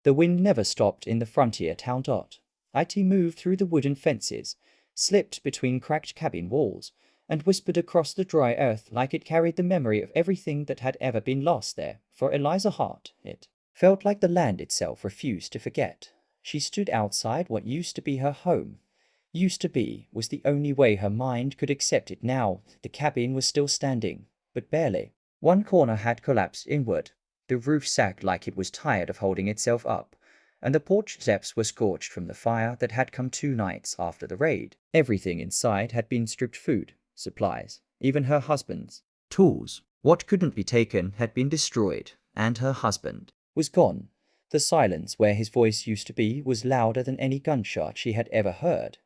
The wind never stopped in the frontier town. It moved through the wooden fences, slipped between cracked cabin walls, and whispered across the dry earth like it carried the memory of everything that had ever been lost there. For Eliza Hart, it felt like the land itself refused to forget. She stood outside what used to be her home. Used to be was the only way her mind could accept it now. The cabin was still standing, but barely. One corner had collapsed inward. The roof sagged like it was tired of holding itself up, and the porch steps were scorched from the fire that had come 2 nights after the raid. Everything inside had been stripped: food, supplies, even her husband's tools. What couldn't be taken had been destroyed, and her husband was gone. The silence where his voice used to be was louder than any gunshot she had ever heard.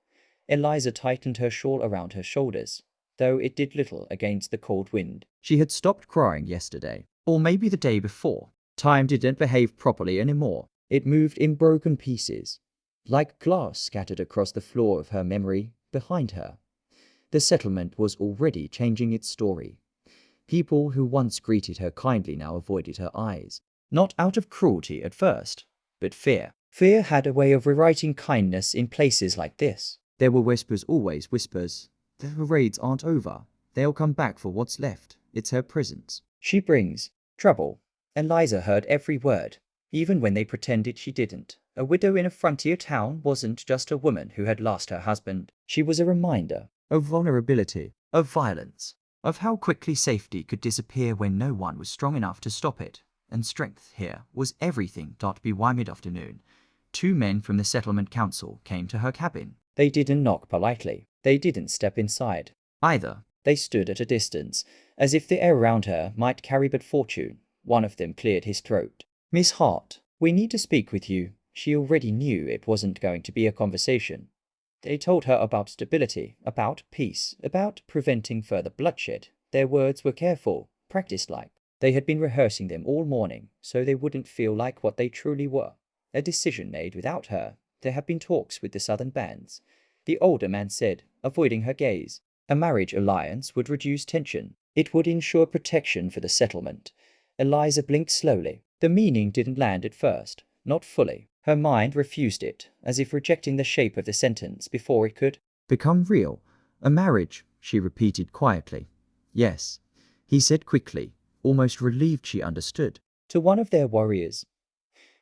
Eliza tightened her shawl around her shoulders, though it did little against the cold wind. She had stopped crying yesterday, or maybe the day before. Time didn't behave properly anymore. It moved in broken pieces, like glass scattered across the floor of her memory behind her. The settlement was already changing its story. People who once greeted her kindly now avoided her eyes, not out of cruelty at first, but fear. Fear had a way of rewriting kindness in places like this. There were whispers, always whispers. The raids aren't over. They'll come back for what's left. It's her presence. She brings trouble. Eliza heard every word, even when they pretended she didn't. A widow in a frontier town wasn't just a woman who had lost her husband. She was a reminder of vulnerability, of violence, of how quickly safety could disappear when no one was strong enough to stop it. And strength here was everything. By mid-afternoon, 2 men from the settlement council came to her cabin. They didn't knock politely. They didn't step inside either. They stood at a distance, as if the air around her might carry bad fortune. One of them cleared his throat. "Miss Hart, we need to speak with you." She already knew it wasn't going to be a conversation. They told her about stability, about peace, about preventing further bloodshed. Their words were careful, practiced-like. They had been rehearsing them all morning, so they wouldn't feel like what they truly were. A decision made without her. There had been talks with the southern bands. The older man said, avoiding her gaze, a marriage alliance would reduce tension. It would ensure protection for the settlement. Eliza blinked slowly. The meaning didn't land at first, not fully. Her mind refused it, as if rejecting the shape of the sentence before it could become real. A marriage, she repeated quietly. Yes, he said quickly, almost relieved she understood. To one of their warriors.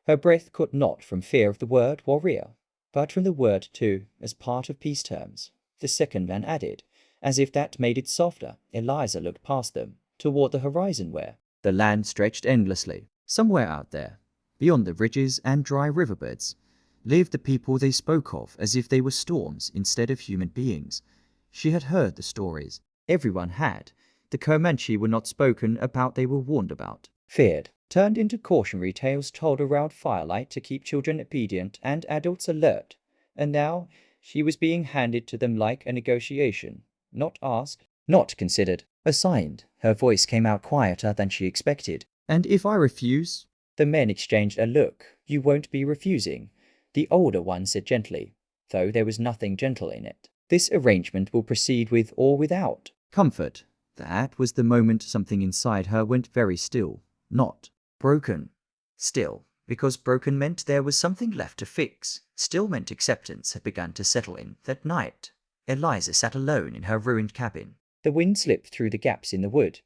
Her breath caught not from fear of the word warrior, but from the word too, as part of peace terms. The second man added, as if that made it softer. Eliza looked past them, toward the horizon where the land stretched endlessly. Somewhere out there, beyond the ridges and dry riverbeds, lived the people they spoke of as if they were storms instead of human beings. She had heard the stories. Everyone had. The Comanche were not spoken about, they were warned about. Feared. Turned into cautionary tales told around firelight to keep children obedient and adults alert. And now she was being handed to them like a negotiation. Not asked, not considered, assigned. Her voice came out quieter than she expected. "And if I refuse?" The men exchanged a look. "You won't be refusing," the older one said gently, though there was nothing gentle in it. "This arrangement will proceed with or without comfort." That was the moment something inside her went very still. Not broken. Still, because broken meant there was something left to fix. Still meant acceptance had begun to settle in. That night, Eliza sat alone in her ruined cabin. The wind slipped through the gaps in the wood,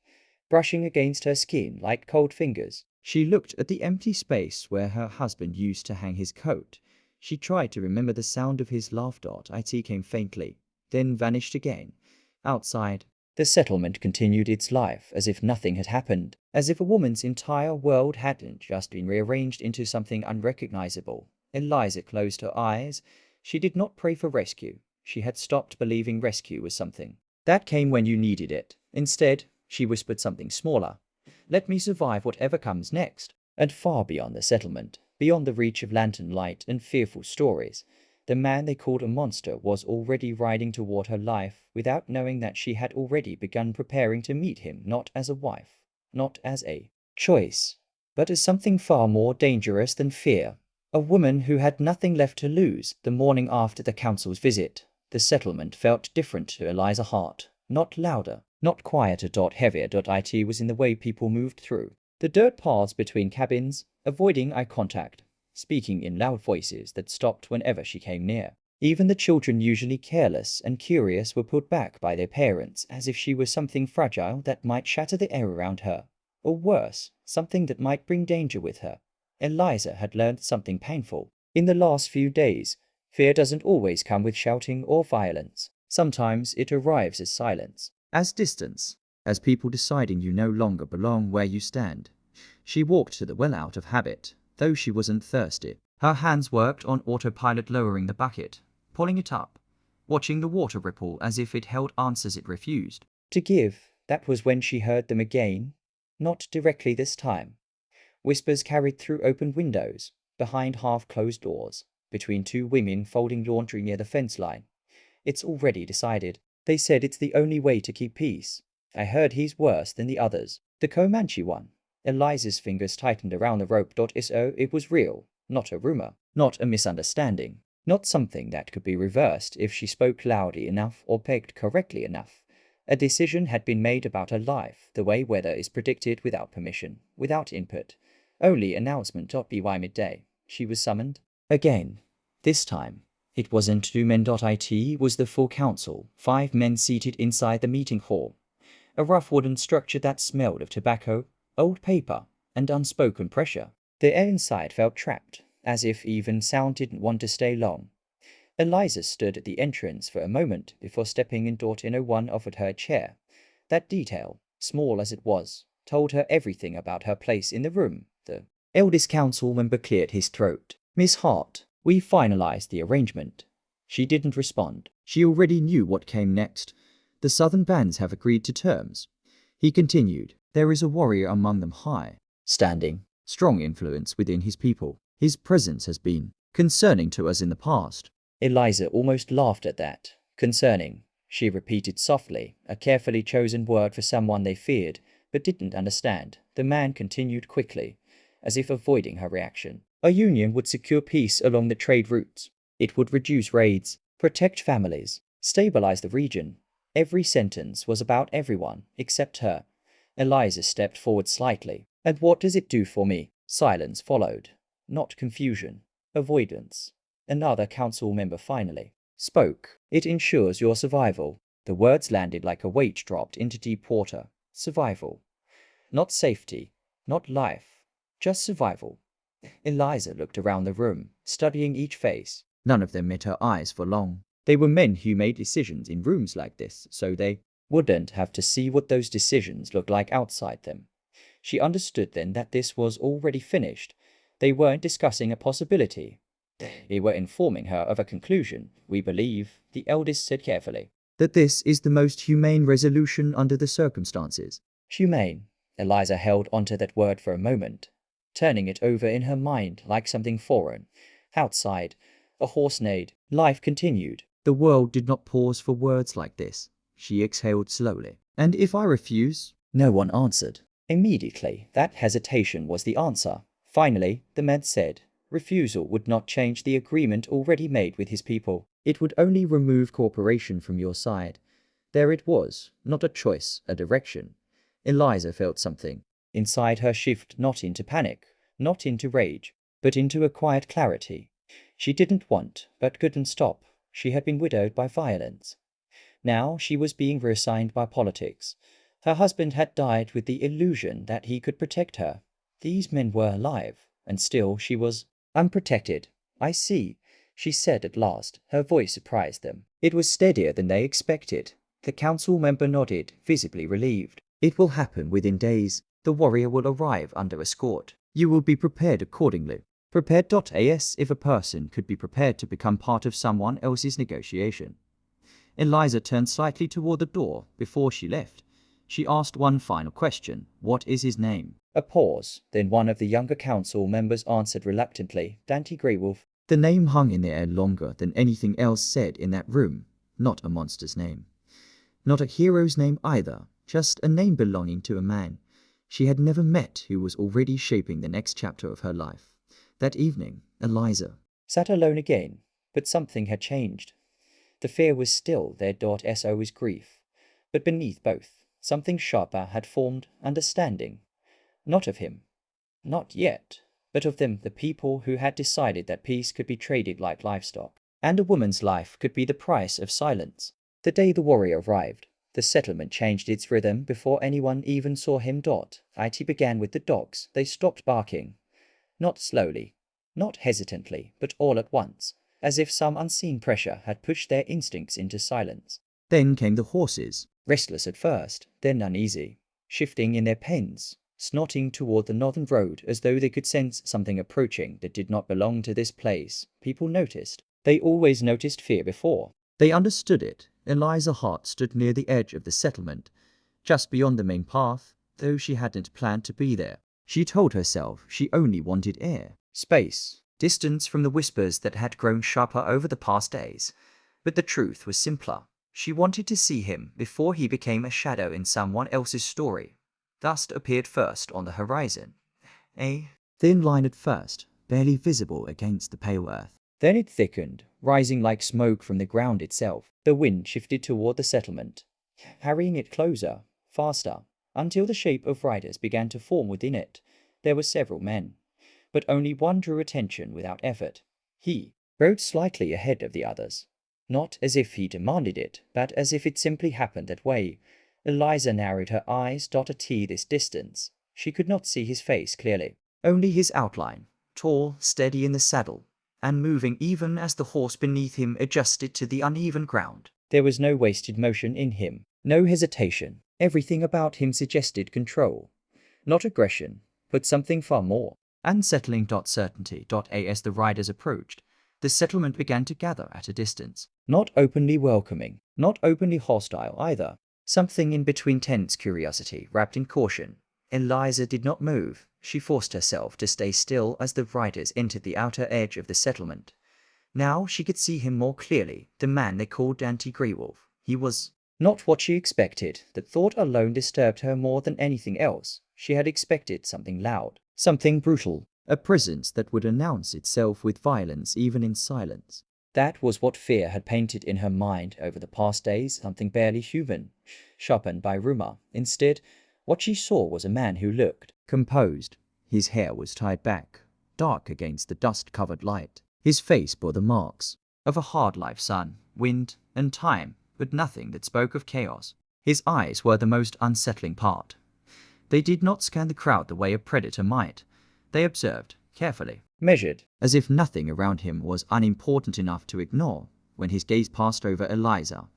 brushing against her skin like cold fingers. She looked at the empty space where her husband used to hang his coat. She tried to remember the sound of his laughter. It came faintly, then vanished again. Outside, the settlement continued its life as if nothing had happened, as if a woman's entire world hadn't just been rearranged into something unrecognizable. Eliza closed her eyes. She did not pray for rescue. She had stopped believing rescue was something that came when you needed it. Instead, she whispered something smaller. "Let me survive whatever comes next." And far beyond the settlement, beyond the reach of lantern light and fearful stories, the man they called a monster was already riding toward her life without knowing that she had already begun preparing to meet him, not as a wife, not as a choice, but as something far more dangerous than fear. A woman who had nothing left to lose. The morning after the council's visit, the settlement felt different to Eliza Hart. Not louder, not quieter. Heavier. It was in the way people moved through the dirt paths between cabins, avoiding eye contact, speaking in loud voices that stopped whenever she came near. Even the children, usually careless and curious, were pulled back by their parents as if she was something fragile that might shatter the air around her. Or worse, something that might bring danger with her. Eliza had learned something painful. In the last few days, fear doesn't always come with shouting or violence. Sometimes it arrives as silence, as distance, as people deciding you no longer belong where you stand. She walked to the well out of habit, though she wasn't thirsty. Her hands worked on autopilot, lowering the bucket, pulling it up, watching the water ripple as if it held answers it refused to give. That was when she heard them again. Not directly this time. Whispers carried through open windows, behind half-closed doors, between two women folding laundry near the fence line. It's already decided. They said it's the only way to keep peace. I heard he's worse than the others. The Comanche one. Eliza's fingers tightened around the rope. So it was real, not a rumor, not a misunderstanding, not something that could be reversed if she spoke loudly enough or pegged correctly enough. A decision had been made about her life, the way weather is predicted without permission, without input. Only announcement. By midday, she was summoned. Again. This time, it wasn't 2 men. It was the full council, 5 men seated inside the meeting hall. A rough wooden structure that smelled of tobacco, old paper, and unspoken pressure. The air inside felt trapped, as if even sound didn't want to stay long. Eliza stood at the entrance for a moment before stepping in. No one offered her a chair. That detail, small as it was, told her everything about her place in the room. The eldest council member cleared his throat. Miss Hart, we finalized the arrangement. She didn't respond. She already knew what came next. The southern bands have agreed to terms. He continued. There is a warrior among them, high standing, strong influence within his people. His presence has been concerning to us in the past. Eliza almost laughed at that. Concerning, she repeated softly, a carefully chosen word for someone they feared, but didn't understand. The man continued quickly, as if avoiding her reaction. A union would secure peace along the trade routes. It would reduce raids, protect families, stabilize the region. Every sentence was about everyone, except her. Eliza stepped forward slightly. And what does it do for me? Silence followed. Not confusion. Avoidance. Another council member finally spoke. It ensures your survival. The words landed like a weight dropped into deep water. Survival. Not safety. Not life. Just survival. Eliza looked around the room, studying each face. None of them met her eyes for long. They were men who made decisions in rooms like this, so they wouldn't have to see what those decisions looked like outside them. She understood then that this was already finished. They weren't discussing a possibility. They were informing her of a conclusion. We believe, the eldest said carefully, that this is the most humane resolution under the circumstances. Humane. Eliza held onto that word for a moment, turning it over in her mind like something foreign. Outside, a horse neighed. Life continued. The world did not pause for words like this. She exhaled slowly. And if I refuse? No one answered. Immediately, that hesitation was the answer. Finally, the man said, refusal would not change the agreement already made with his people. It would only remove cooperation from your side. There it was, not a choice, a direction. Eliza felt something inside her shift, not into panic, not into rage, but into a quiet clarity. She didn't want, but couldn't stop. She had been widowed by violence. Now she was being reassigned by politics. Her husband had died with the illusion that he could protect her. These men were alive, and still she was unprotected. I see, she said at last. Her voice surprised them. It was steadier than they expected. The council member nodded, visibly relieved. It will happen within days. The warrior will arrive under escort. You will be prepared accordingly. Prepared. As if a person could be prepared to become part of someone else's negotiation. Eliza turned slightly toward the door before she left. She asked one final question. What is his name? A pause. Then one of the younger council members answered reluctantly. Dante Greywolf. The name hung in the air longer than anything else said in that room. Not a monster's name. Not a hero's name either. Just a name belonging to a man she had never met who was already shaping the next chapter of her life. That evening, Eliza sat alone again, but something had changed. The fear was still there. So was grief. But beneath both, something sharper had formed. Understanding. Not of him. Not yet. but of them the people who had decided that peace could be traded like livestock, and a woman's life could be the price of silence. The day the warrior arrived, the settlement changed its rhythm before anyone even saw him. It began with the dogs. They stopped barking. Not slowly, not hesitantly, but all at once, as if some unseen pressure had pushed their instincts into silence. Then came the horses, restless at first, then uneasy, shifting in their pens, snorting toward the northern road as though they could sense something approaching that did not belong to this place. People noticed. They always noticed fear before. They understood it. Eliza Hart stood near the edge of the settlement, just beyond the main path, though she hadn't planned to be there. She told herself she only wanted air, space, distance from the whispers that had grown sharper over the past days. But the truth was simpler. She wanted to see him before he became a shadow in someone else's story. Dust appeared first on the horizon, a thin line at first, barely visible against the pale earth. Then it thickened, rising like smoke from the ground itself. The wind shifted toward the settlement, harrying it closer, faster, until the shape of riders began to form within it. There were several men, but only one drew attention without effort. He rode slightly ahead of the others, not as if he demanded it, but as if it simply happened that way. Eliza narrowed her eyes. This distance, she could not see his face clearly, only his outline, tall, steady in the saddle, and moving even as the horse beneath him adjusted to the uneven ground. There was no wasted motion in him, no hesitation. Everything about him suggested control, not aggression, but something far more. Unsettling. Certainty. As the riders approached, the settlement began to gather at a distance. Not openly welcoming, not openly hostile either. Something in between, tense curiosity wrapped in caution. Eliza did not move. She forced herself to stay still as the riders entered the outer edge of the settlement. Now she could see him more clearly, the man they called Dante. He was not what she expected. That thought alone disturbed her more than anything else. She had expected something loud, something brutal, a presence that would announce itself with violence even in silence. That was what fear had painted in her mind over the past days, something barely human, sharpened by rumor. Instead, what she saw was a man who looked composed. His hair was tied back, dark against the dust-covered light. His face bore the marks of a hard life, sun, wind, and time, but nothing that spoke of chaos. His eyes were the most unsettling part. They did not scan the crowd the way a predator might. They observed, carefully, measured, as if nothing around him was unimportant enough to ignore. When his gaze passed over Eliza,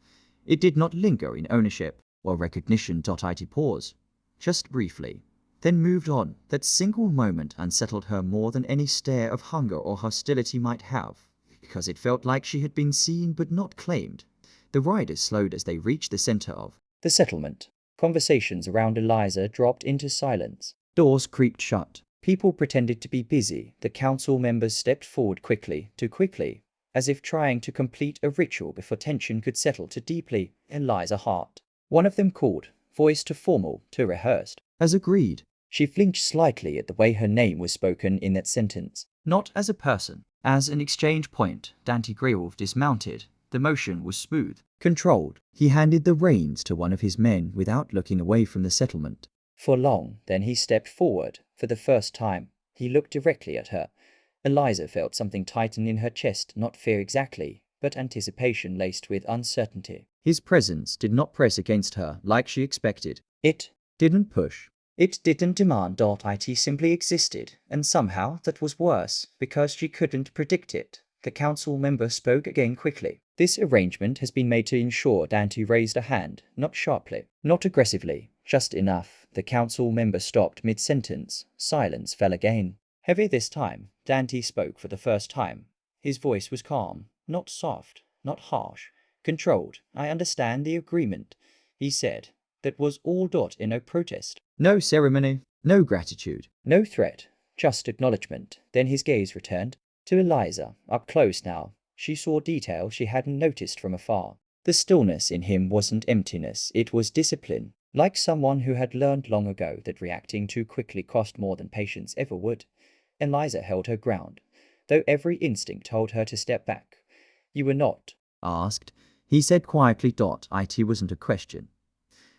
it did not linger in ownership or recognition. It paused, just briefly, then moved on. That single moment unsettled her more than any stare of hunger or hostility might have, because it felt like she had been seen but not claimed. The riders slowed as they reached the center of the settlement. Conversations around Eliza dropped into silence. Doors creaked shut. People pretended to be busy. The council members stepped forward quickly, too quickly, as if trying to complete a ritual before tension could settle too deeply. Eliza Hart. One of them called, voice too formal, too rehearsed. As agreed. She flinched slightly at the way her name was spoken in that sentence. Not as a person, as an exchange point. Dante dismounted. The motion was smooth, controlled. He handed the reins to one of his men without looking away from the settlement. For long, then he stepped forward. For the first time, he looked directly at her. Eliza felt something tighten in her chest, not fear exactly, but anticipation laced with uncertainty. His presence did not press against her like she expected. It didn't push. It didn't demand. It simply existed, and somehow that was worse, because she couldn't predict it. The council member spoke again quickly. This arrangement has been made to ensure. Dante raised a hand, not sharply, not aggressively, just enough. The council member stopped mid-sentence. Silence fell again. Heavy this time, Dante spoke for the first time. His voice was calm, not soft, not harsh, controlled. I understand the agreement, he said. That was all. In no protest, no ceremony, no gratitude, no threat, just acknowledgement. Then his gaze returned to Eliza, up close now. She saw detail she hadn't noticed from afar. The stillness in him wasn't emptiness, it was discipline, like someone who had learned long ago that reacting too quickly cost more than patience ever would. Eliza held her ground, though every instinct told her to step back. You were not asked, he said quietly. It wasn't a question.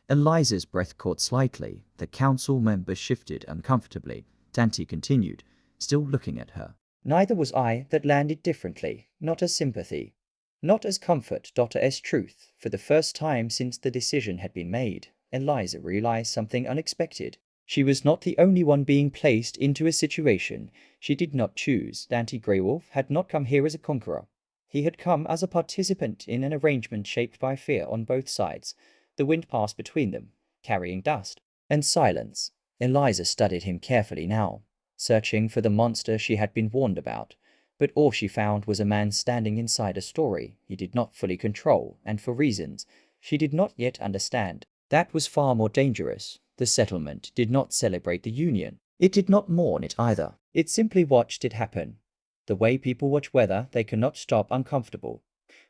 Eliza's breath caught slightly. The council member shifted uncomfortably. Dante continued, still looking at her. Neither was I. That landed differently, not as sympathy, not as comfort, as truth. For the first time since the decision had been made, Eliza realized something unexpected. She was not the only one being placed into a situation she did not choose. Dante Greywolf had not come here as a conqueror. He had come as a participant in an arrangement shaped by fear on both sides. The wind passed between them, carrying dust and silence. Eliza studied him carefully now, searching for the monster she had been warned about. But all she found was a man standing inside a story he did not fully control, and for reasons she did not yet understand. That was far more dangerous. The settlement did not celebrate the union. It did not mourn it either. It simply watched it happen. The way people watch weather they cannot stop, uncomfortable,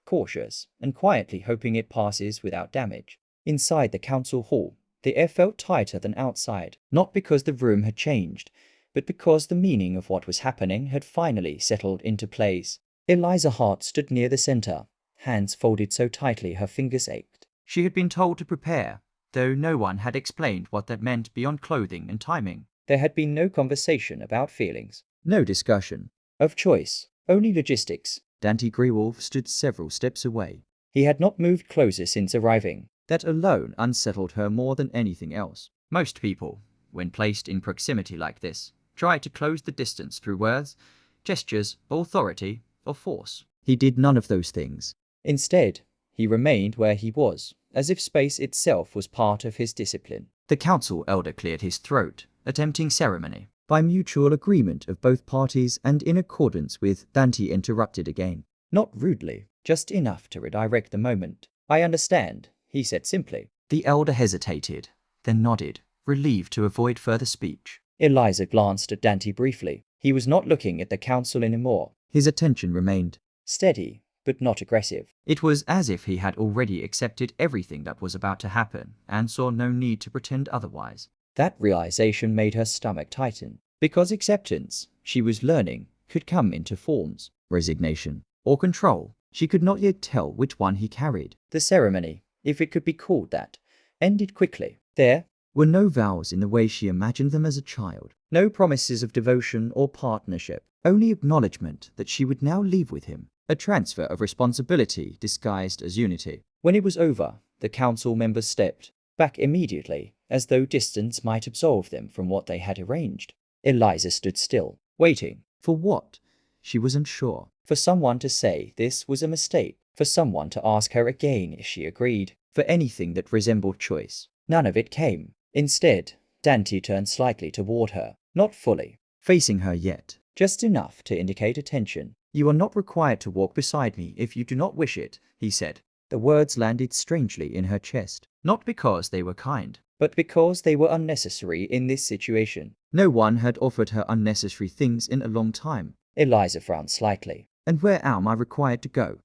cautious, and quietly hoping it passes without damage. Inside the council hall, the air felt tighter than outside, not because the room had changed, but because the meaning of what was happening had finally settled into place. Eliza Hart stood near the center, hands folded so tightly her fingers ached. She had been told to prepare, though no one had explained what that meant beyond clothing and timing. There had been no conversation about feelings, no discussion of choice, only logistics. Dante Greywolf stood several steps away. He had not moved closer since arriving. That alone unsettled her more than anything else. Most people, when placed in proximity like this, try to close the distance through words, gestures, authority, or force. He did none of those things. Instead, he remained where he was, as if space itself was part of his discipline. The council elder cleared his throat, attempting ceremony. By mutual agreement of both parties and in accordance with, Dante interrupted again. Not rudely, just enough to redirect the moment. I understand, he said simply. The elder hesitated, then nodded, relieved to avoid further speech. Eliza glanced at Dante briefly. He was not looking at the council anymore. His attention remained steady, but not aggressive. It was as if he had already accepted everything that was about to happen and saw no need to pretend otherwise. That realization made her stomach tighten, because acceptance, she was learning, could come into forms, resignation, or control. She could not yet tell which one he carried. The ceremony, if it could be called that, ended quickly. There were no vows in the way she imagined them as a child, no promises of devotion or partnership, only acknowledgement that she would now leave with him, a transfer of responsibility disguised as unity. When it was over, the council members stepped back immediately, as though distance might absolve them from what they had arranged. Eliza stood still, waiting. For what? She was unsure. For someone to say this was a mistake, for someone to ask her again if she agreed, for anything that resembled choice. None of it came. Instead, Dante turned slightly toward her, not fully facing her yet, just enough to indicate attention. You are not required to walk beside me if you do not wish it, he said. The words landed strangely in her chest, not because they were kind, but because they were unnecessary in this situation. No one had offered her unnecessary things in a long time. Eliza frowned slightly. And where am I required to go?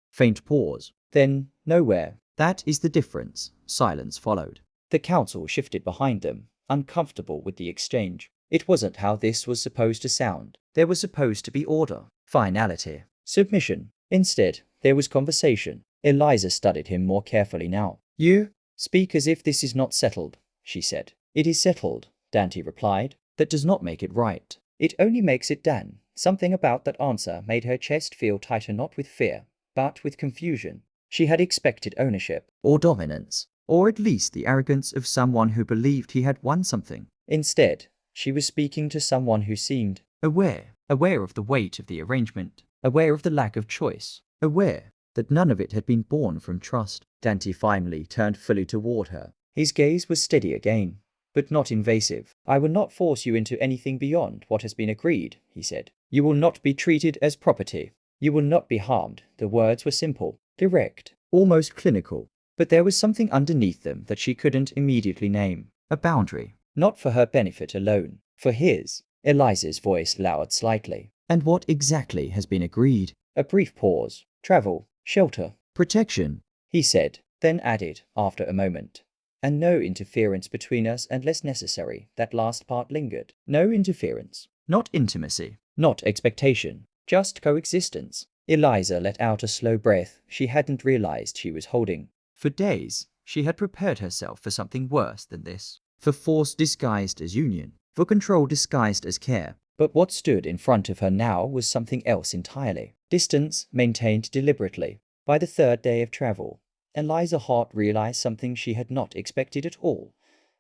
Faint pause. Then, nowhere. That is the difference. Silence followed. The council shifted behind them, uncomfortable with the exchange. It wasn't how this was supposed to sound. There was supposed to be order, finality, submission. Instead, there was conversation. Eliza studied him more carefully now. You speak as if this is not settled, she said. It is settled, Dante replied. That does not make it right. It only makes it done. Something about that answer made her chest feel tighter, not with fear, but with confusion. She had expected ownership, or dominance, or at least the arrogance of someone who believed he had won something. Instead, she was speaking to someone who seemed aware of the weight of the arrangement, aware of the lack of choice, aware that none of it had been born from trust. Dante finally turned fully toward her. His gaze was steady again, but not invasive. I will not force you into anything beyond what has been agreed, he said. You will not be treated as property. You will not be harmed. The words were simple, direct, almost clinical, but there was something underneath them that she couldn't immediately name. A boundary, not for her benefit alone, for his. Eliza's voice lowered slightly. And what exactly has been agreed? A brief pause. Travel, shelter, protection, he said, then added, after a moment. And no interference between us unless necessary. That last part lingered. No interference. Not intimacy. Not expectation. Just coexistence. Eliza let out a slow breath she hadn't realized she was holding. For days, she had prepared herself for something worse than this. For force disguised as union. For control disguised as care. But what stood in front of her now was something else entirely. Distance maintained deliberately. By the third day of travel, Eliza Hart realized something she had not expected at all.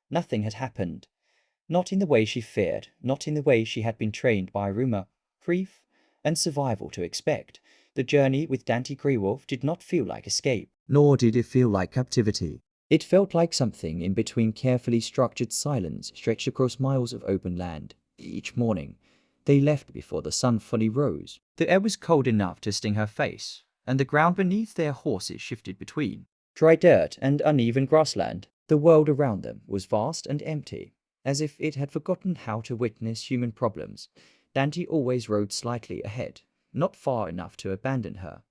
Nothing had happened. Not in the way she feared, not in the way she had been trained by rumor, grief, and survival to expect. The journey with Dante Greywolf did not feel like escape, nor did it feel like captivity. It felt like something in between carefully structured silence stretched across miles of open land. Each morning, they left before the sun fully rose. The air was cold enough to sting her face, and the ground beneath their horses shifted between dry dirt and uneven grassland. The world around them was vast and empty, as if it had forgotten how to witness human problems. Dante always rode slightly ahead, not far enough to abandon her,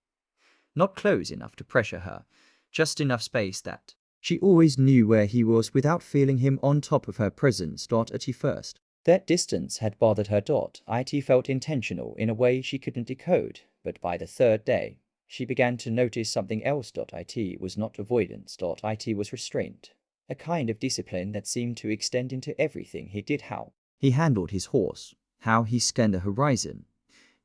not close enough to pressure her, just enough space that she always knew where he was without feeling him on top of her presence. At first, that distance had bothered her. It felt intentional in a way she couldn't decode, but by the third day, she began to notice something else. It was not avoidance. It was restraint. A kind of discipline that seemed to extend into everything he did. How he handled his horse, how he scanned the horizon,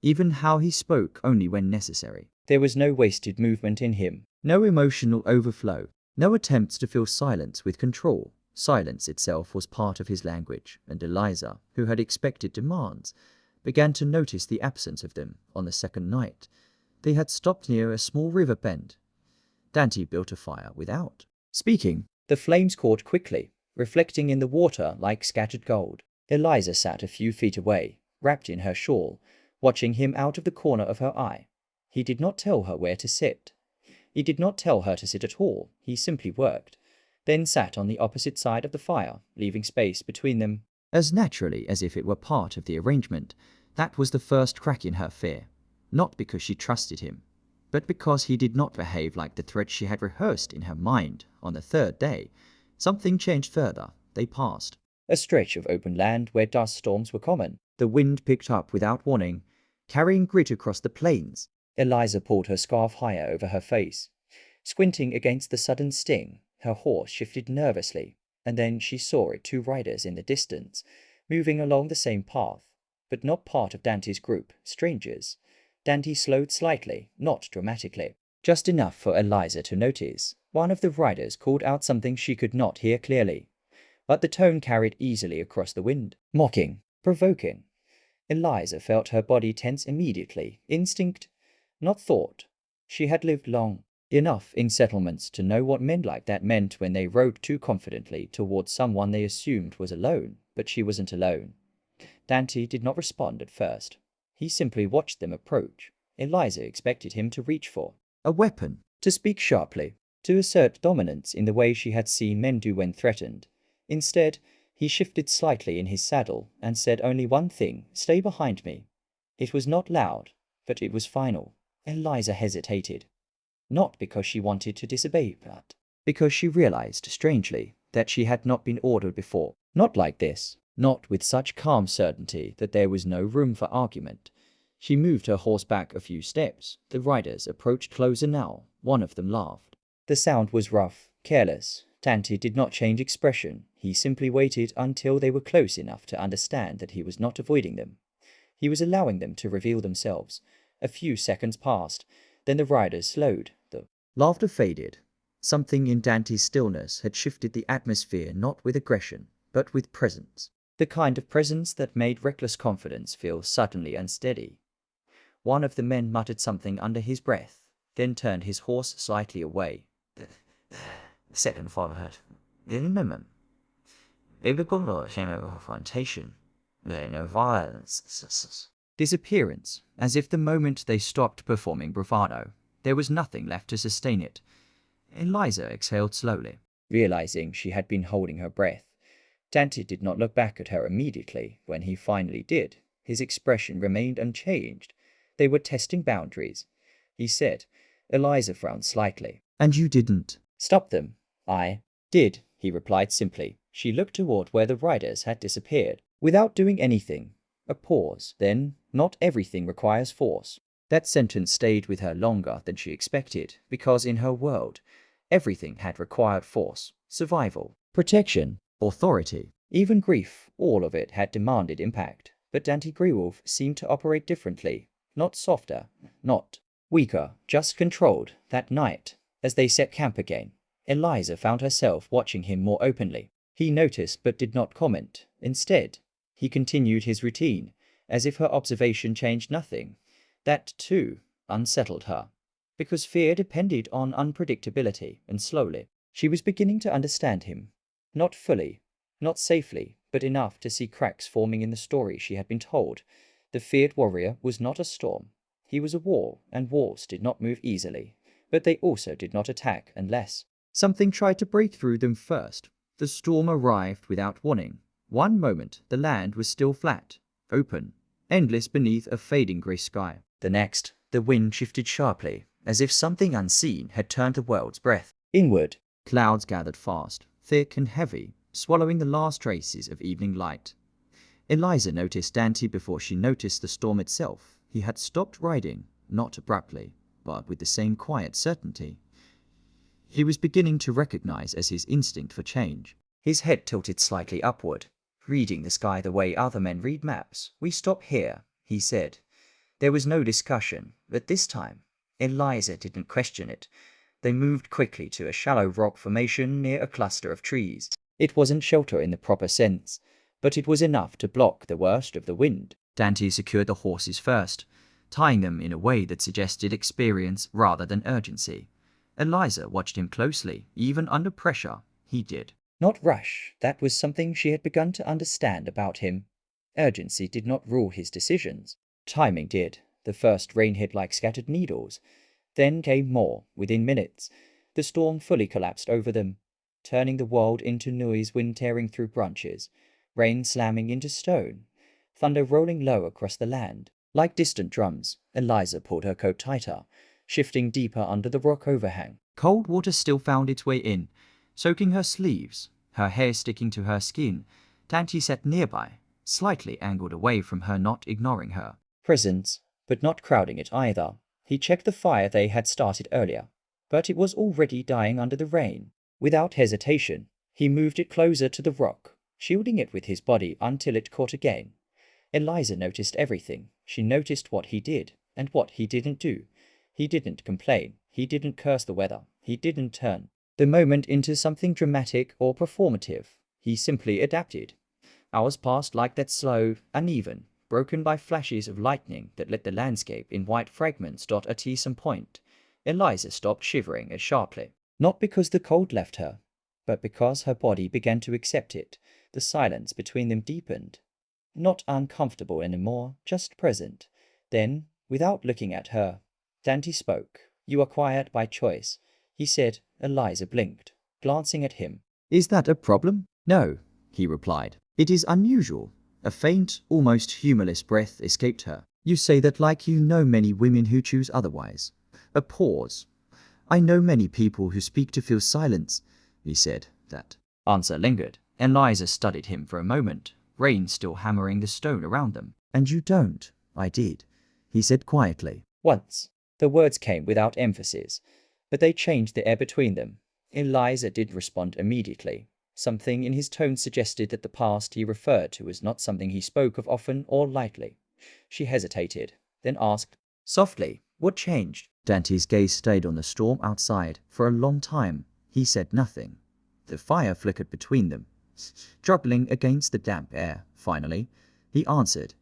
even how he spoke only when necessary. There was no wasted movement in him, no emotional overflow, no attempts to fill silence with control. Silence itself was part of his language, and Eliza, who had expected demands, began to notice the absence of them. On the second night, they had stopped near a small river bend. Dante built a fire without speaking. The flames caught quickly, reflecting in the water like scattered gold. Eliza sat a few feet away, wrapped in her shawl, watching him out of the corner of her eye. He did not tell her where to sit. He did not tell her to sit at all. He simply worked, then sat on the opposite side of the fire, leaving space between them, as naturally as if it were part of the arrangement. That was the first crack in her fear, not because she trusted him, but because he did not behave like the threat she had rehearsed in her mind. On the third day, something changed further. They passed a stretch of open land where dust storms were common. The wind picked up without warning, carrying grit across the plains. Eliza pulled her scarf higher over her face. Squinting against the sudden sting, her horse shifted nervously, and then she saw it, two riders in the distance, moving along the same path, but not part of Dante's group, strangers. Dante slowed slightly, not dramatically, just enough for Eliza to notice. One of the riders called out something she could not hear clearly, but the tone carried easily across the wind. Mocking, provoking. Eliza felt her body tense immediately. Instinct, not thought. She had lived long enough in settlements to know what men like that meant when they rode too confidently towards someone they assumed was alone, but she wasn't alone. Dante did not respond at first. He simply watched them approach. Eliza expected him to reach for a weapon, to speak sharply, to assert dominance in the way she had seen men do when threatened. Instead, he shifted slightly in his saddle and said only one thing: "Stay behind me." It was not loud, but it was final. Eliza hesitated, not because she wanted to disobey, but because she realized, strangely, that she had not been ordered before. Not like this, not with such calm certainty that there was no room for argument. She moved her horse back a few steps. The riders approached closer now. One of them laughed. The sound was rough, careless. Dante did not change expression. He simply waited until they were close enough to understand that he was not avoiding them. He was allowing them to reveal themselves. A few seconds passed. Then the riders slowed. The laughter faded. Something in Dante's stillness had shifted the atmosphere, not with aggression, but with presence. The kind of presence that made reckless confidence feel suddenly unsteady. One of the men muttered something under his breath, then turned his horse slightly away. Second forward. Minimum. Biblical shame of confrontation. No violence. Disappearance, as if the moment they stopped performing bravado, there was nothing left to sustain it. Eliza exhaled slowly, realizing she had been holding her breath. Dante did not look back at her immediately. When he finally did, his expression remained unchanged. They were testing boundaries, he said. Eliza frowned slightly. "And you didn't stop them?" "I did," he replied simply. She looked toward where the riders had disappeared, without doing anything. A pause. Then, "Not everything requires force." That sentence stayed with her longer than she expected, because in her world, everything had required force, survival, protection, authority, even grief. All of it had demanded impact. But Dante Grewolf seemed to operate differently. Not softer, not weaker, just controlled. That night, as they set camp again, Eliza found herself watching him more openly. He noticed but did not comment. Instead, he continued his routine, as if her observation changed nothing. That, too, unsettled her. Because fear depended on unpredictability, and slowly, she was beginning to understand him. Not fully, not safely, but enough to see cracks forming in the story she had been told. The feared warrior was not a storm. He was a wall, and walls did not move easily. But they also did not attack unless something tried to break through them first. The storm arrived without warning. One moment, the land was still flat, open, endless beneath a fading grey sky. The next, the wind shifted sharply, as if something unseen had turned the world's breath inward. Clouds gathered fast, thick and heavy, swallowing the last traces of evening light. Eliza noticed Dante before she noticed the storm itself. He had stopped riding, not abruptly, but with the same quiet certainty he was beginning to recognize as his instinct for change. His head tilted slightly upward, reading the sky the way other men read maps. "We stop here," he said. There was no discussion, but this time, Eliza didn't question it. They moved quickly to a shallow rock formation near a cluster of trees. It wasn't shelter in the proper sense, but it was enough to block the worst of the wind. Dante secured the horses first, tying them in a way that suggested experience rather than urgency. Eliza watched him closely, even under pressure. He did not rush. That was something she had begun to understand about him. Urgency did not rule his decisions. Timing did. The first rain hit like scattered needles. Then came more. Within minutes, the storm fully collapsed over them, turning the world into noise, wind tearing through branches, rain slamming into stone, thunder rolling low across the land. Like distant drums, Eliza pulled her coat tighter, shifting deeper under the rock overhang. Cold water still found its way in, soaking her sleeves, her hair sticking to her skin. Dante sat nearby, slightly angled away from her, not ignoring her presence, but not crowding it either. He checked the fire they had started earlier, but it was already dying under the rain. Without hesitation, he moved it closer to the rock, shielding it with his body until it caught again. Eliza noticed everything. She noticed what he did and what he didn't do. He didn't complain. He didn't curse the weather. He didn't turn the moment into something dramatic or performative. He simply adapted. Hours passed like that, slow, uneven, broken by flashes of lightning that lit the landscape in white fragments. At some point, Eliza stopped shivering as sharply. Not because the cold left her, but because her body began to accept it. The silence between them deepened. Not uncomfortable anymore, just present. Then, without looking at her, Dante spoke. "You are quiet by choice," he said. Eliza blinked, glancing at him. "Is that a problem?" "No," he replied. "It is unusual." A faint, almost humorless breath escaped her. "You say that like you know many women who choose otherwise." A pause. "I know many people who speak to fill silence," he said. That answer lingered. Eliza studied him for a moment, rain still hammering the stone around them. "And you don't." "I did," he said quietly. "Once." The words came without emphasis, but they changed the air between them. Eliza did respond immediately. Something in his tone suggested that the past he referred to was not something he spoke of often or lightly. She hesitated, then asked, softly, "What changed?" Dante's gaze stayed on the storm outside. For a long time, he said nothing. The fire flickered between them, struggling against the damp air. Finally, he answered.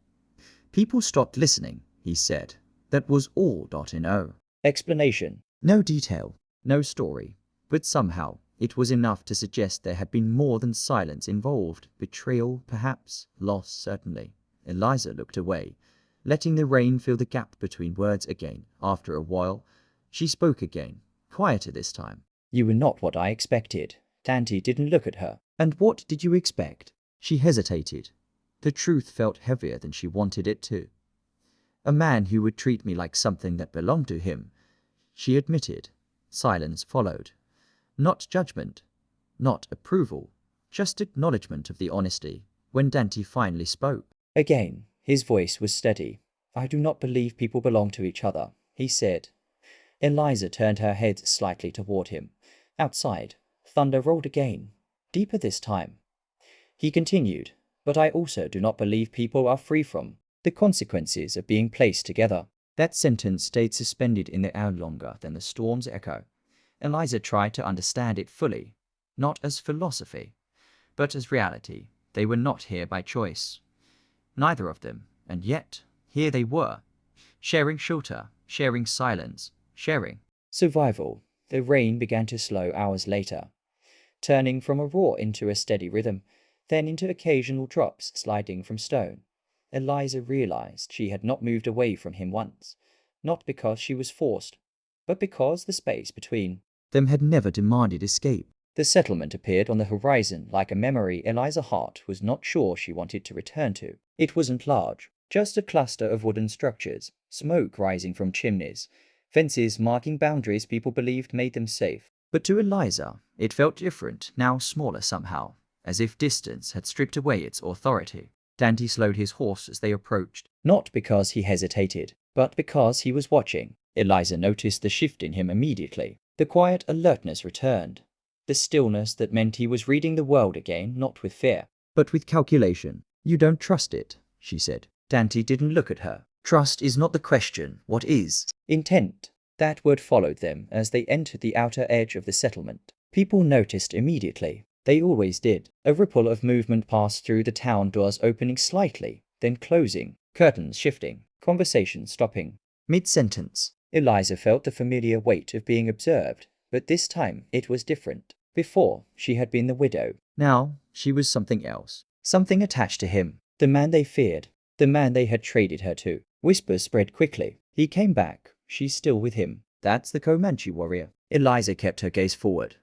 "People stopped listening," he said. That was all. No explanation, no detail, no story. But somehow, it was enough to suggest there had been more than silence involved. Betrayal, perhaps. Loss, certainly. Eliza looked away, letting the rain fill the gap between words again. After a while, she spoke again, quieter this time. "You were not what I expected." Dante didn't look at her. "And what did you expect?" She hesitated. The truth felt heavier than she wanted it to. "A man who would treat me like something that belonged to him," she admitted. Silence followed. Not judgment, not approval, just acknowledgement of the honesty. When Dante finally spoke again, his voice was steady. "I do not believe people belong to each other," he said. Eliza turned her head slightly toward him. Outside, thunder rolled again, deeper this time. He continued, but I also do not believe people are free from the consequences of being placed together. That sentence stayed suspended in the air longer than the storm's echo. Eliza tried to understand it fully, not as philosophy, but as reality. They were not here by choice. Neither of them, and yet, here they were, sharing shelter, sharing silence, sharing survival. The rain began to slow hours later, turning from a roar into a steady rhythm, then into occasional drops sliding from stone. Eliza realized she had not moved away from him once, not because she was forced, but because the space between them had never demanded escape. The settlement appeared on the horizon like a memory Eliza's heart was not sure she wanted to return to. It wasn't large, just a cluster of wooden structures, smoke rising from chimneys, fences marking boundaries people believed made them safe. But to Eliza, it felt different, now smaller somehow, as if distance had stripped away its authority. Dante slowed his horse as they approached, not because he hesitated, but because he was watching. Eliza noticed the shift in him immediately. The quiet alertness returned, the stillness that meant he was reading the world again, not with fear, but with calculation. "You don't trust it," she said. Dante didn't look at her. "Trust is not the question. What is?" "Intent." That word followed them as they entered the outer edge of the settlement. People noticed immediately. They always did. A ripple of movement passed through the town, doors opening slightly, then closing, curtains shifting, conversation stopping. Mid-sentence, Eliza felt the familiar weight of being observed, but this time it was different. Before, she had been the widow. Now, she was something else. Something attached to him. The man they feared. The man they had traded her to. Whispers spread quickly. He came back. She's still with him. That's the Comanche warrior. Eliza kept her gaze forward,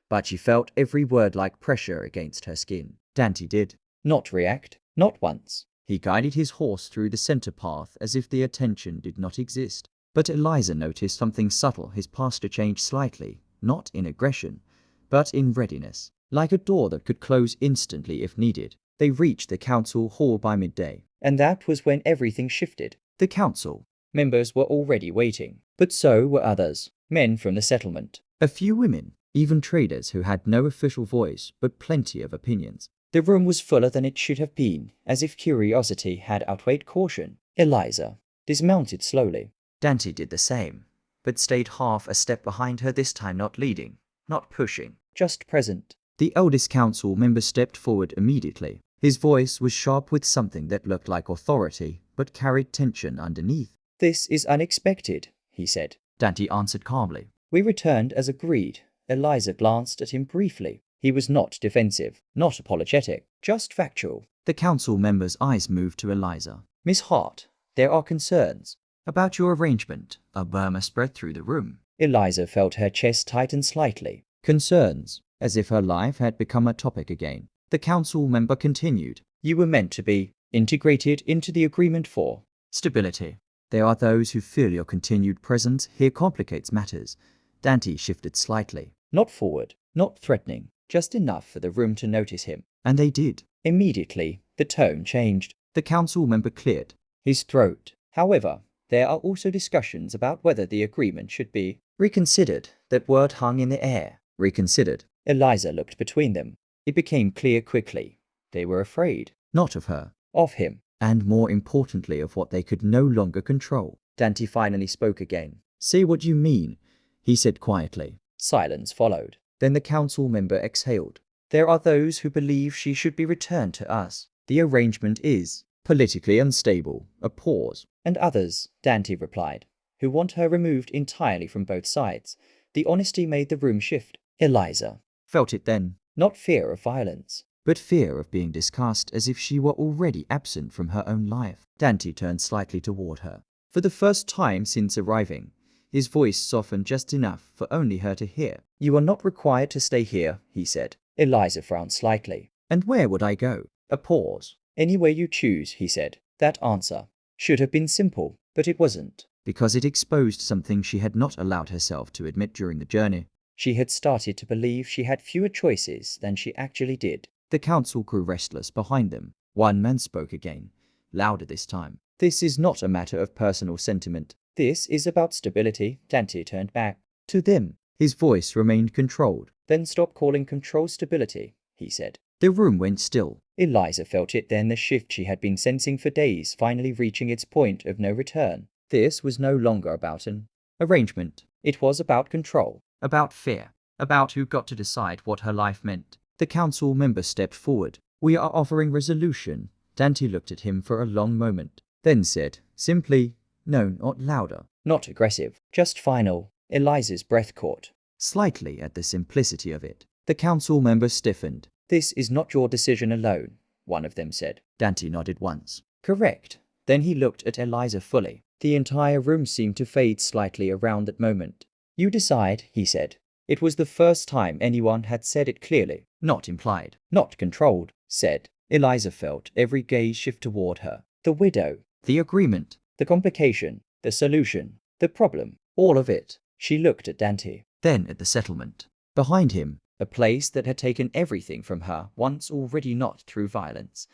but she felt every word like pressure against her skin. Dante did not react. Not once. He guided his horse through the center path as if the attention did not exist. But Eliza noticed something subtle. His posture changed slightly, not in aggression, but in readiness, like a door that could close instantly if needed. They reached the council hall by midday, and that was when everything shifted. The council members were already waiting, but so were others, men from the settlement, a few women, even traders who had no official voice but plenty of opinions. The room was fuller than it should have been, as if curiosity had outweighed caution. Eliza dismounted slowly. Dante did the same, but stayed half a step behind her this time, not leading, not pushing, just present. The eldest council member stepped forward immediately. His voice was sharp with something that looked like authority, but carried tension underneath. "This is unexpected," he said. Dante answered calmly. "We returned as agreed." Eliza glanced at him briefly. He was not defensive, not apologetic, just factual. The council member's eyes moved to Eliza. "Miss Hart, there are concerns about your arrangement." A murmur spread through the room. Eliza felt her chest tighten slightly. Concerns, as if her life had become a topic again. The council member continued. "You were meant to be integrated into the agreement for stability. There are those who feel your continued presence here complicates matters." Dante shifted slightly. Not forward, not threatening, just enough for the room to notice him. And they did. Immediately, the tone changed. The council member cleared his throat. "However, there are also discussions about whether the agreement should be reconsidered." That word hung in the air. Reconsidered. Eliza looked between them. It became clear quickly. They were afraid. Not of her. Of him. And more importantly, of what they could no longer control. Dante finally spoke again. "Say what you mean," he said quietly. Silence followed. Then the council member exhaled. "There are those who believe she should be returned to us. The arrangement is politically unstable." A pause. "And others," Dante replied, "who want her removed entirely from both sides." The honesty made the room shift. Eliza felt it then. Not fear of violence, but fear of being discussed as if she were already absent from her own life. Dante turned slightly toward her. For the first time since arriving, his voice softened just enough for only her to hear. "You are not required to stay here," he said. Eliza frowned slightly. "And where would I go?" A pause. "Anywhere you choose," he said. That answer should have been simple, but it wasn't, because it exposed something she had not allowed herself to admit during the journey. She had started to believe she had fewer choices than she actually did. The council grew restless behind them. One man spoke again, louder this time. "This is not a matter of personal sentiment. This is about stability." Dante turned back to them. His voice remained controlled. "Then stop calling control stability," he said. The room went still. Eliza felt it then, the shift she had been sensing for days finally reaching its point of no return. This was no longer about an arrangement. It was about control, about fear, about who got to decide what her life meant. The council member stepped forward. "We are offering resolution." Dante looked at him for a long moment, then said, simply, "No, not louder, not aggressive, just final." Eliza's breath caught slightly at the simplicity of it. The council member stiffened. "This is not your decision alone," one of them said. Dante nodded once. "Correct." Then he looked at Eliza fully. The entire room seemed to fade slightly around that moment. "You decide," he said. It was the first time anyone had said it clearly, not implied, not controlled. Said. Eliza felt every gaze shift toward her. The widow, the agreement, the complication, the solution, the problem, all of it. She looked at Dante, then at the settlement. Behind him, a place that had taken everything from her once already, not through violence,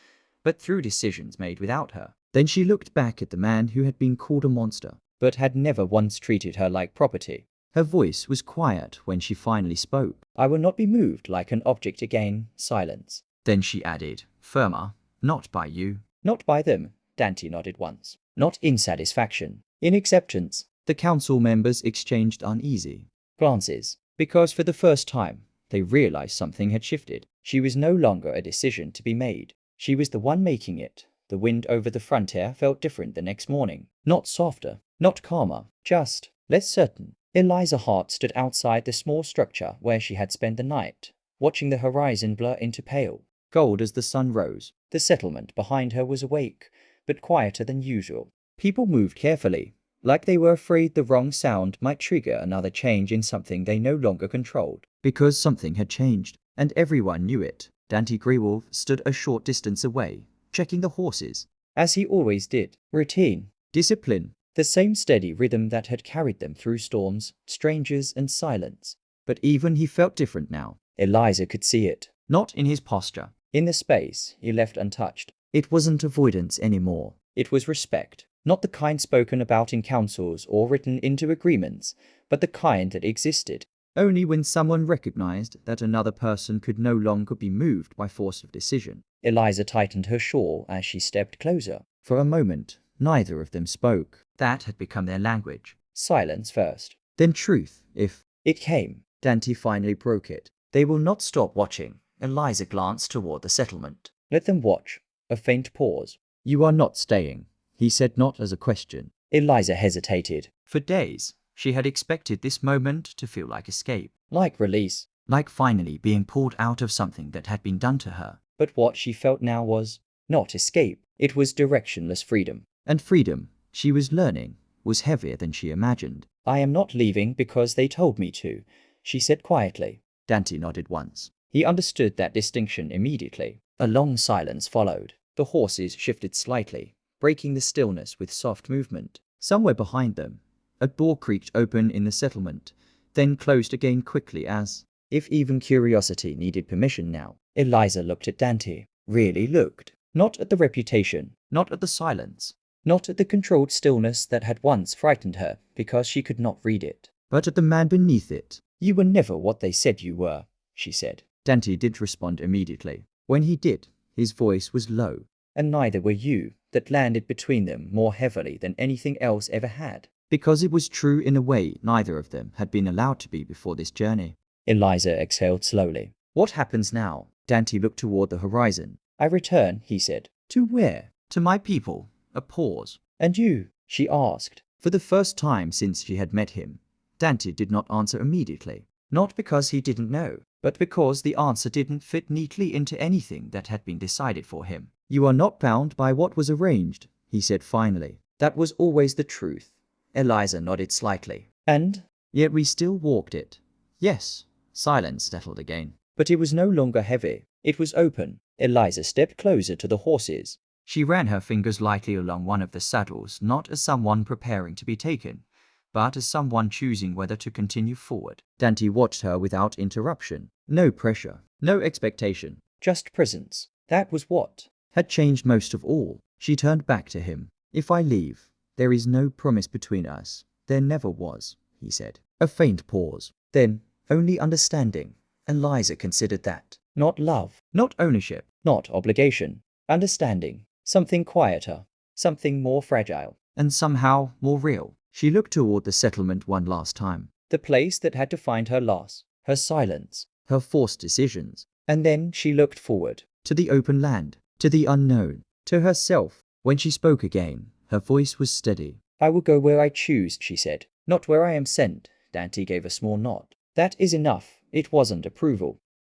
but through decisions made without her. Then she looked back at the man who had been called a monster, but had never once treated her like property. Her voice was quiet when she finally spoke. "I will not be moved like an object again." Silence. Then she added, firmer, "Not by you." "Not by them." Dante nodded once. "Not in satisfaction. In acceptance." The council members exchanged uneasy glances, because for the first time, they realized something had shifted. She was no longer a decision to be made. She was the one making it. The wind over the frontier felt different the next morning. Not softer, not calmer, just less certain. Eliza's heart stood outside the small structure where she had spent the night, watching the horizon blur into pale gold as the sun rose. The settlement behind her was awake, but quieter than usual. People moved carefully, like they were afraid the wrong sound might trigger another change in something they no longer controlled. Because something had changed, and everyone knew it. Dante Grewolf stood a short distance away, checking the horses, as he always did. Routine, discipline, the same steady rhythm that had carried them through storms, strangers, and silence. But even he felt different now. Eliza could see it, not in his posture, in the space he left untouched. It wasn't avoidance anymore. It was respect, not the kind spoken about in councils or written into agreements, but the kind that existed only when someone recognized that another person could no longer be moved by force of decision. Eliza tightened her shawl as she stepped closer. For a moment, neither of them spoke. That had become their language. Silence first, then truth, if it came. Dante finally broke it. "They will not stop watching." Eliza glanced toward the settlement. "Let them watch." A faint pause. "You are not staying," he said, not as a question. Eliza hesitated. For days, she had expected this moment to feel like escape, like release, like finally being pulled out of something that had been done to her. But what she felt now was not escape. It was directionless freedom. And freedom, she was learning, was heavier than she imagined. "I am not leaving because they told me to," she said quietly. Dante nodded once. He understood that distinction immediately. A long silence followed. The horses shifted slightly, breaking the stillness with soft movement. Somewhere behind them, a door creaked open in the settlement, then closed again quickly, as if even curiosity needed permission now. Eliza looked at Dante. Really looked. Not at the reputation, not at the silence, not at the controlled stillness that had once frightened her because she could not read it, but at the man beneath it. "You were never what they said you were," she said. Dante didn't respond immediately. When he did, his voice was low. "And neither were you." That landed between them more heavily than anything else ever had. Because it was true in a way neither of them had been allowed to be before this journey. Eliza exhaled slowly. "What happens now?" Dante looked toward the horizon. "I return," he said. "To where?" "To my people." A pause. "And you?" she asked. For the first time since she had met him, Dante did not answer immediately. Not because he didn't know, but because the answer didn't fit neatly into anything that had been decided for him. "You are not bound by what was arranged," he said finally. "That was always the truth." Eliza nodded slightly. "And yet we still walked it." "Yes." Silence settled again. But it was no longer heavy. It was open. Eliza stepped closer to the horses. She ran her fingers lightly along one of the saddles, not as someone preparing to be taken, but as someone choosing whether to continue forward. Dante watched her without interruption. No pressure, no expectation, just presence. That was what had changed most of all. She turned back to him. "If I leave, there is no promise between us." "There never was," he said. A faint pause. Then, only understanding. Eliza considered that. Not love, Not ownership, not obligation. Understanding. Something quieter. Something more fragile. And somehow more real. She looked toward the settlement one last time. The place that had defined her loss, her silence, her forced decisions. And then she looked forward. To the open land. To the unknown. To herself. When she spoke again, her voice was steady. I will go where I choose, she said. Not where I am sent. Dante gave a small nod. That is enough. It wasn't approval.